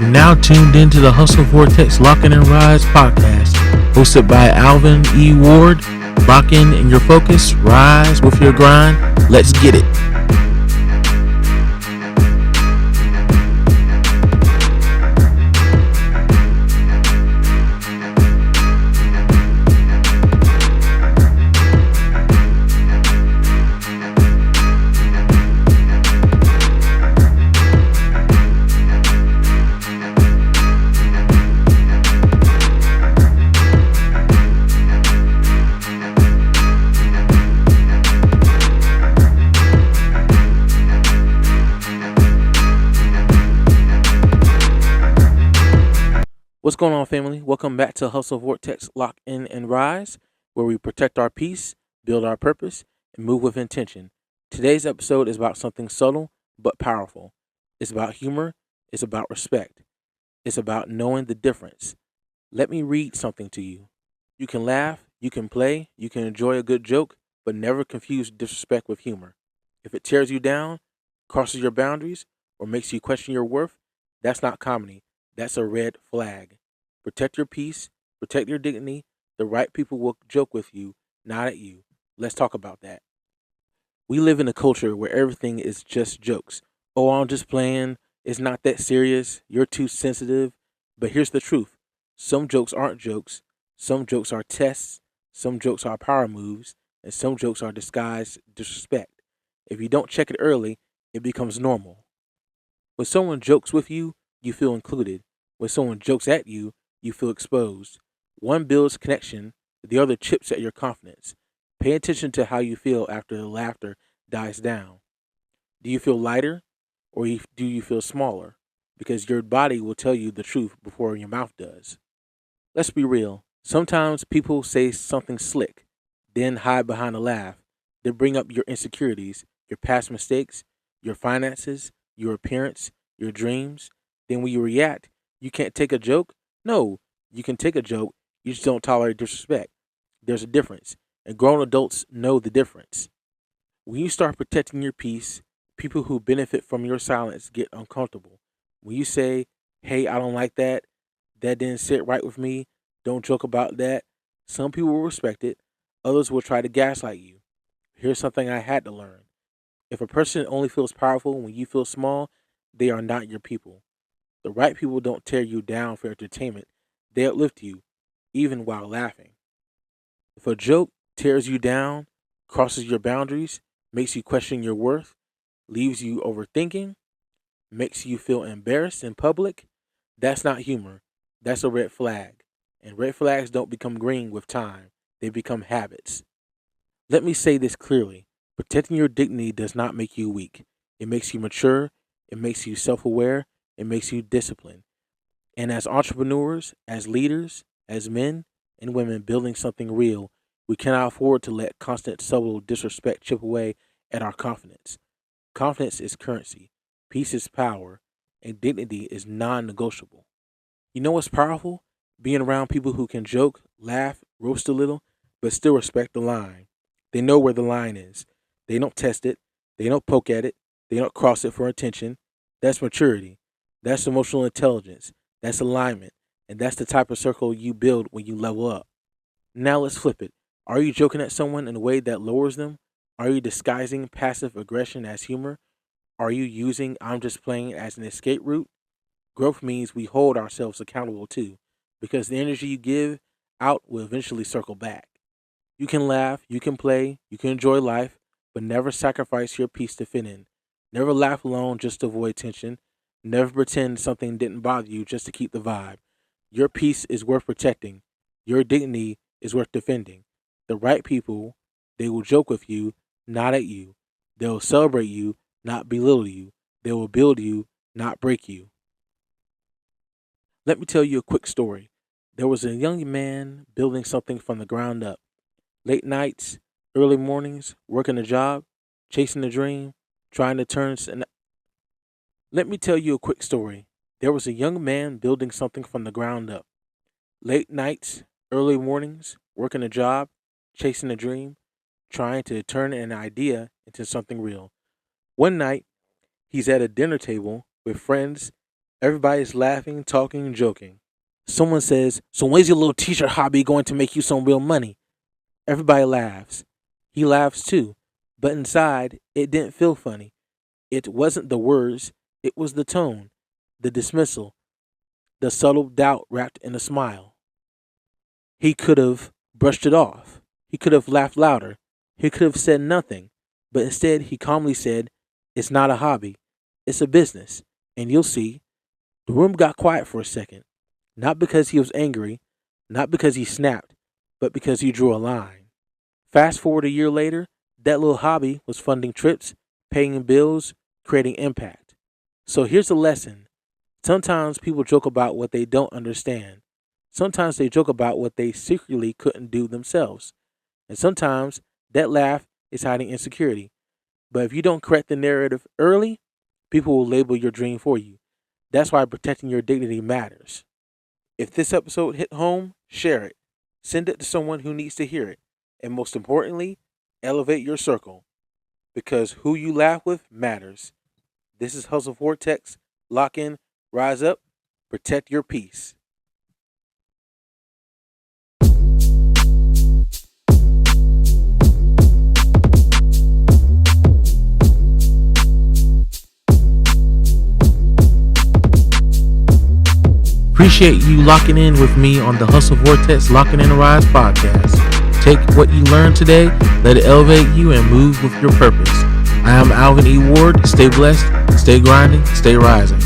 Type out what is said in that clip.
You're now tuned into the Hustle Vortex Lock In and Rise podcast, hosted by Alvin E. Ward. Lock in your focus, rise with your grind. Let's get it. What's going on, family? Welcome back to Hustle Vortex Lock In and Rise, where we protect our peace, build our purpose, and move with intention. Today's episode is about something subtle but powerful. It's about humor. It's about respect. It's about knowing the difference. Let me read something to you. You can laugh, you can play, you can enjoy a good joke, but never confuse disrespect with humor. If it tears you down, crosses your boundaries, or makes you question your worth, that's not comedy. That's a red flag. Protect your peace, protect your dignity. The right people will joke with you, not at you. Let's talk about that. We live in a culture where everything is just jokes. Oh, I'm just playing. It's not that serious. You're too sensitive. But here's the truth. Some jokes aren't jokes. Some jokes are tests. Some jokes are power moves. And some jokes are disguised disrespect. If you don't check it early, it becomes normal. When someone jokes with you, you feel included. When someone jokes at you, you feel exposed. One builds connection, the other chips at your confidence. Pay attention to how you feel after the laughter dies down. Do you feel lighter or do you feel smaller? Because your body will tell you the truth before your mouth does. Let's be real. Sometimes people say something slick, then hide behind a laugh. They bring up your insecurities, your past mistakes, your finances, your appearance, your dreams. Then when you react, you can't take a joke? No, you can take a joke. You just don't tolerate disrespect. There's a difference, and grown adults know the difference. When you start protecting your peace, people who benefit from your silence get uncomfortable. When you say, hey, I don't like that, that didn't sit right with me, don't joke about that, some people will respect it, others will try to gaslight you. Here's something I had to learn. If a person only feels powerful when you feel small, they are not your people. The right people don't tear you down for entertainment. They uplift you, even while laughing. If a joke tears you down, crosses your boundaries, makes you question your worth, leaves you overthinking, makes you feel embarrassed in public, that's not humor. That's a red flag. And red flags don't become green with time. They become habits. Let me say this clearly. Protecting your dignity does not make you weak. It makes you mature. It makes you self-aware. It makes you disciplined. And as entrepreneurs, as leaders, as men and women building something real, we cannot afford to let constant subtle disrespect chip away at our confidence. Confidence is currency, peace is power, and dignity is non-negotiable. You know what's powerful? Being around people who can joke, laugh, roast a little, but still respect the line. They know where the line is. They don't test it. They don't poke at it. They don't cross it for attention. That's maturity. That's emotional intelligence. That's alignment. And that's the type of circle you build when you level up. Now let's flip it. Are you joking at someone in a way that lowers them? Are you disguising passive aggression as humor? Are you using I'm just playing as an escape route? Growth means we hold ourselves accountable too, because the energy you give out will eventually circle back. You can laugh, you can play, you can enjoy life, but never sacrifice your peace to fit in. Never laugh alone just to avoid tension. Never pretend something didn't bother you just to keep the vibe. Your peace is worth protecting. Your dignity is worth defending. The right people, they will joke with you, not at you. They'll celebrate you, not belittle you. They will build you, not break you. Let me tell you a quick story. There was a young man building something from the ground up. Late nights, early mornings, working a job, chasing a dream, trying to turn. Let me tell you a quick story. There was a young man building something from the ground up. Late nights, early mornings, working a job, chasing a dream, trying to turn an idea into something real. One night, he's at a dinner table with friends Everybody's laughing, talking, joking. Someone says, "So when's your little t-shirt hobby going to make you some real money?" Everybody laughs. He laughs too, but inside, it didn't feel funny. It wasn't the words, it was the tone, the dismissal, the subtle doubt wrapped in a smile. He could have brushed it off. He could have laughed louder. He could have said nothing. But instead, he calmly said, "It's not a hobby. It's a business. And you'll see." The room got quiet for a second. Not because he was angry, not because he snapped, but because he drew a line. Fast forward a year later, that little hobby was funding trips, paying bills, creating impact. So here's a lesson. Sometimes people joke about what they don't understand. Sometimes they joke about what they secretly couldn't do themselves. And sometimes that laugh is hiding insecurity. But if you don't correct the narrative early, people will label your dream for you. That's why protecting your dignity matters. If this episode hit home, share it. Send it to someone who needs to hear it. And most importantly, elevate your circle. Because who you laugh with matters. This is Hustle Vortex. Lock in, rise up, protect your peace. Appreciate you locking in with me on the Hustle Vortex Locking in and Rise podcast. Take what you learned today, let it elevate you, and move with your purpose. I am Alvin E. Ward. Stay blessed, stay grinding, stay rising.